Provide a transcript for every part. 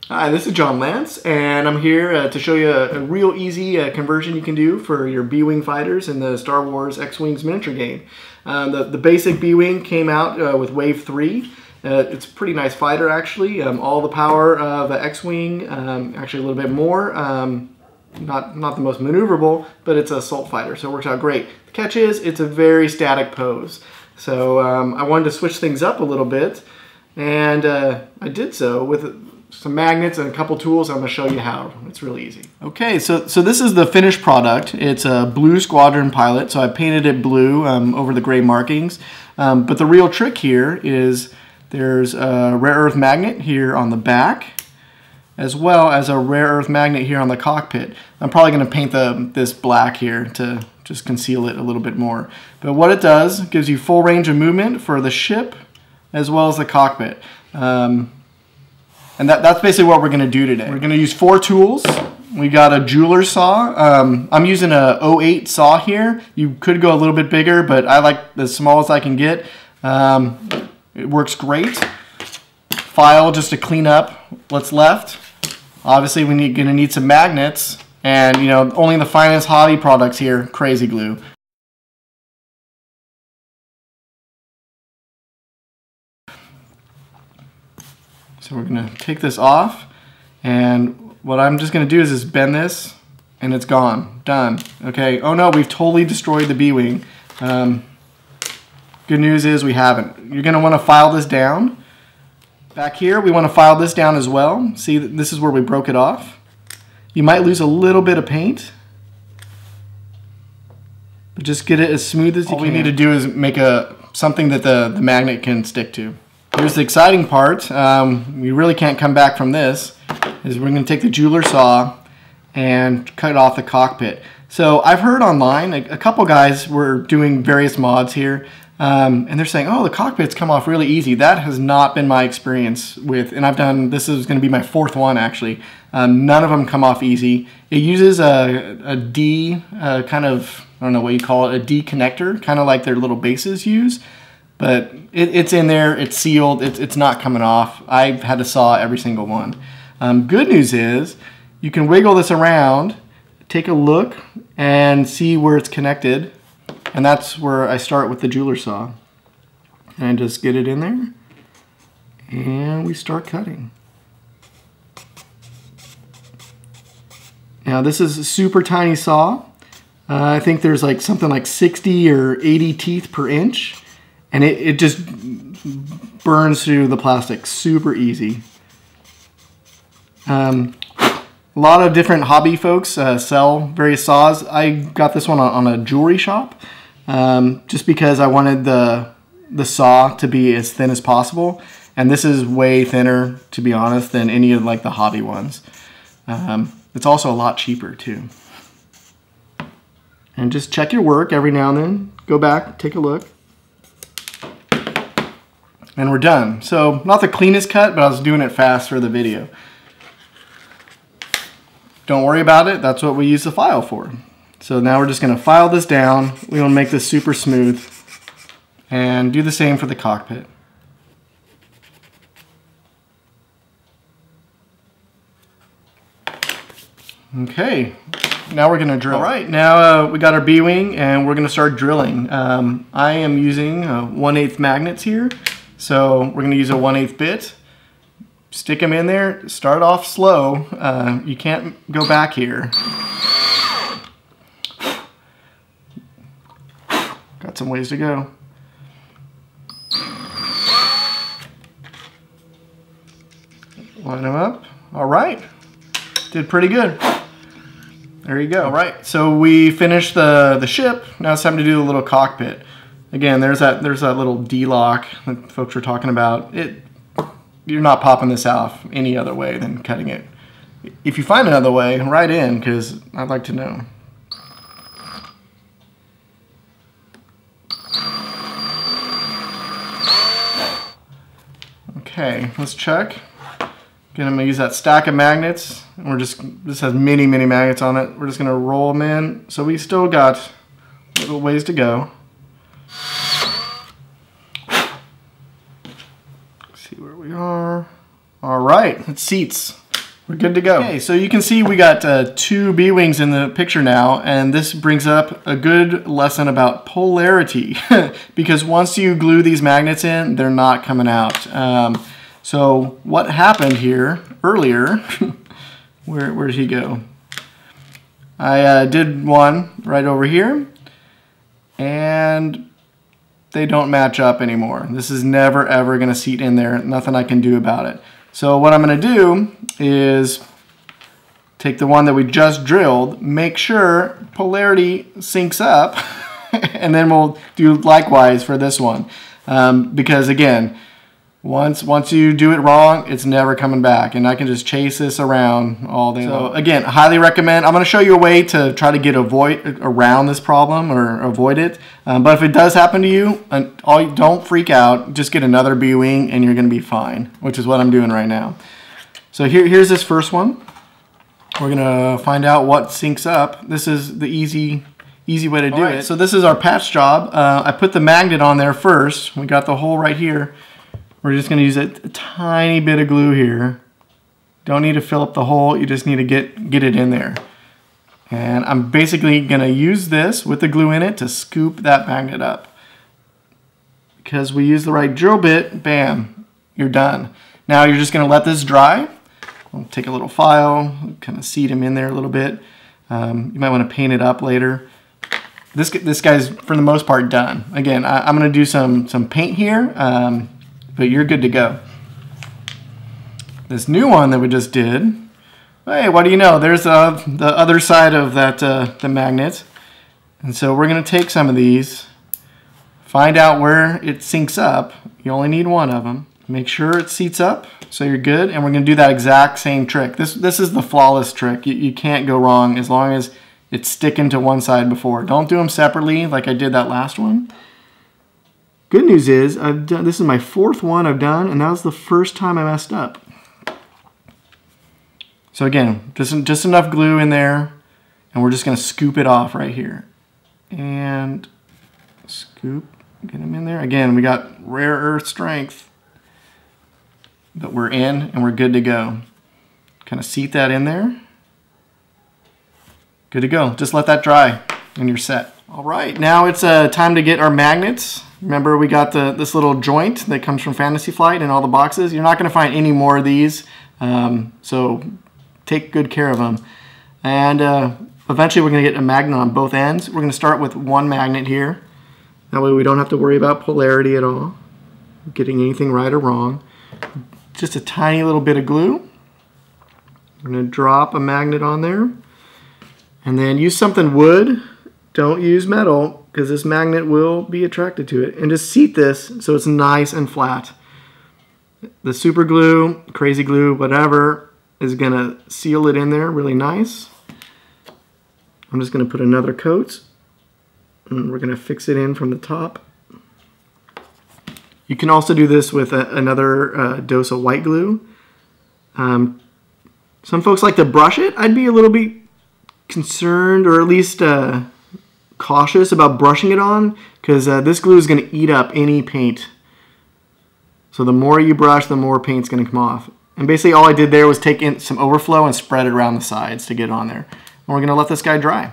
Hi, this is John Lance, and I'm here to show you a real easy conversion you can do for your B-Wing fighters in the Star Wars X-Wings miniature game. The basic B-Wing came out with Wave 3. It's a pretty nice fighter, actually. All the power of the X-Wing, actually a little bit more. Not the most maneuverable, but it's an assault fighter, so it works out great. The catch is, it's a very static pose. So I wanted to switch things up a little bit, and I did so with some magnets and a couple tools. I'm going to show you how. It's really easy. Okay, so this is the finished product. It's a blue squadron pilot, so I painted it blue over the gray markings. But the real trick here is there's a rare earth magnet here on the back, as well as a rare earth magnet here on the cockpit. I'm probably going to paint this black here to just conceal it a little bit more. But what it does, it gives you full range of movement for the ship as well as the cockpit. And that's basically what we're going to do today. We're going to use 4 tools. We got a jeweler's saw. I'm using a 08 saw here. You could go a little bit bigger, but I like as small as I can get. It works great. File just to clean up what's left. Obviously, we're going to need some magnets, and you know, only the finest hobby products here, crazy glue. So we're going to take this off, and what I'm just going to do is just bend this, and it's gone. Done. Okay. Oh no, we've totally destroyed the B-Wing. Good news is we haven't. You're going to want to file this down. Back here, we want to file this down as well. See, this is where we broke it off. You might lose a little bit of paint, but just get it as smooth as you can. All we need to do is make something that the magnet can stick to. Here's the exciting part. We really can't come back from this. Is we're going to take the jeweler saw and cut off the cockpit. So I've heard online, a couple guys were doing various mods here, and they're saying, oh, the cockpits come off really easy. That has not been my experience with, and I've done, this is going to be my 4th one actually. None of them come off easy. It uses a D kind of, I don't know what you call it, a D connector, kind of like their little bases use. But it's in there, it's sealed, it's not coming off. I've had to saw every single one. Good news is, you can wiggle this around, take a look, and see where it's connected. And that's where I start with the jeweler saw. And just get it in there, and we start cutting. Now this is a super tiny saw. I think there's like something like 60 or 80 teeth per inch. And it just burns through the plastic super easy. A lot of different hobby folks sell various saws. I got this one on a jewelry shop just because I wanted the saw to be as thin as possible. And this is way thinner, to be honest, than any of like the hobby ones. It's also a lot cheaper too. And just check your work every now and then. Go back, take a look. And we're done. So not the cleanest cut, but I was doing it fast for the video. Don't worry about it. That's what we use the file for. So now we're just going to file this down. We want to make this super smooth. And do the same for the cockpit. Okay. Now we're going to drill. All right, now we got our B-Wing and we're going to start drilling. I am using 1/8 magnets here. So we're going to use a 1/8 bit, stick them in there, start off slow. You can't go back here. Got some ways to go. Line them up. All right, did pretty good. There you go. All right, so we finished the ship. Now it's time to do the little cockpit. Again, there's that little D-lock that folks were talking about. You're not popping this off any other way than cutting it. If you find another way, write in, because I'd like to know. Okay, let's check. Again, I'm going to use that stack of magnets. And this has many magnets on it. We're just going to roll them in. So we still got a little ways to go. See where we are. All right, it seats. We're good to go. Okay, so you can see we got 2 B-wings in the picture now, and this brings up a good lesson about polarity because once you glue these magnets in, they're not coming out. So what happened here earlier, where did he go? I did one right over here, and they don't match up anymore. This is never ever going to seat in there, nothing I can do about it. So what I'm going to do is take the one that we just drilled, make sure polarity syncs up, and then we'll do likewise for this one. Because again, once you do it wrong, it's never coming back, and I can just chase this around all day long. So again, highly recommend. I'm going to show you a way to try to get around this problem or avoid it. But if it does happen to you, don't freak out. Just get another B-wing and you're going to be fine, which is what I'm doing right now. So here's this first one. We're going to find out what syncs up. This is the easy way to do it. So this is our patch job. I put the magnet on there first. We got the hole right here. We're just going to use a tiny bit of glue here. Don't need to fill up the hole, you just need to get it in there. And I'm basically going to use this with the glue in it to scoop that magnet up. Because we use the right drill bit, bam, you're done. Now you're just going to let this dry. I'll take a little file, kind of seat him in there a little bit. You might want to paint it up later. This guy's, for the most part, done. Again, I'm going to do some paint here. But you're good to go. This new one that we just did, hey, what do you know? There's the other side of that the magnet. And so we're going to take some of these, find out where it syncs up. You only need one of them. Make sure it seats up so you're good. And we're going to do that exact same trick. This is the flawless trick. You can't go wrong as long as it's sticking to one side before. Don't do them separately like I did that last one. Good news is, this is my 4th one I've done, and that was the first time I messed up. So again, just enough glue in there, and we're just going to scoop it off right here. And scoop, get them in there. Again, we got rare earth strength, but we're in, and we're good to go. Kind of seat that in there. Good to go. Just let that dry, and you're set. All right, now it's time to get our magnets. Remember, we got this little joint that comes from Fantasy Flight in all the boxes. You're not going to find any more of these, so take good care of them. And eventually we're going to get a magnet on both ends. We're going to start with one magnet here. That way we don't have to worry about polarity at all, getting anything right or wrong. Just a tiny little bit of glue. We're going to drop a magnet on there. And then use something wood. Don't use metal, because this magnet will be attracted to it. And just seat this so it's nice and flat. The super glue, crazy glue, whatever, is going to seal it in there really nice. I'm just going to put another coat, and we're going to fix it in from the top. You can also do this with another dose of white glue. Some folks like to brush it. I'd be a little bit concerned, or at least cautious about brushing it on, because this glue is going to eat up any paint. So the more you brush, the more paint's going to come off. And basically all I did there was take in some overflow and spread it around the sides to get it on there. And we're going to let this guy dry.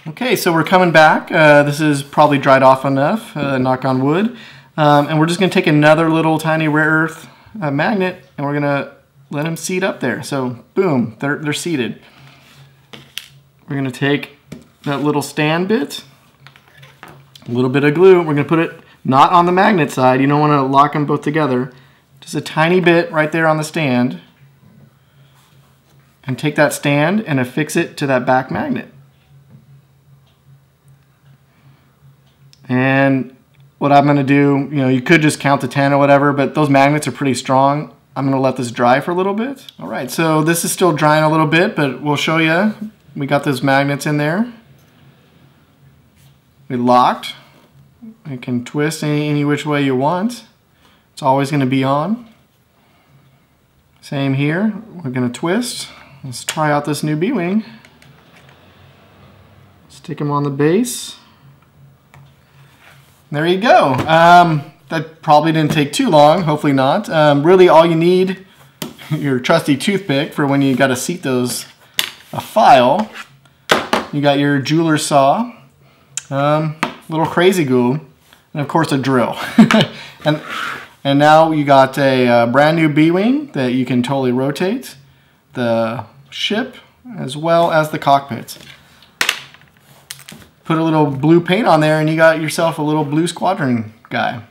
Okay, so we're coming back. This is probably dried off enough, knock on wood. And we're just going to take another little tiny rare earth magnet, and we're going to let them seat up there. So boom, they're seated. We're going to take that little stand bit, a little bit of glue. We're going to put it not on the magnet side. You don't want to lock them both together. Just a tiny bit right there on the stand. And take that stand and affix it to that back magnet. And what I'm going to do, you could just count to 10 or whatever, but those magnets are pretty strong. I'm going to let this dry for a little bit. All right, so this is still drying a little bit, but we'll show you. We got those magnets in there. We locked. You can twist any which way you want. It's always going to be on. Same here. We're going to twist. Let's try out this new B-wing. Stick them on the base. There you go. That probably didn't take too long. Hopefully not. Really all you need your trusty toothpick for when you got to seat a file. You got your jeweler's saw, little crazy glue, and of course a drill. and now you got a brand new B-wing that you can totally rotate, the ship as well as the cockpit. Put a little blue paint on there and you got yourself a little blue squadron guy.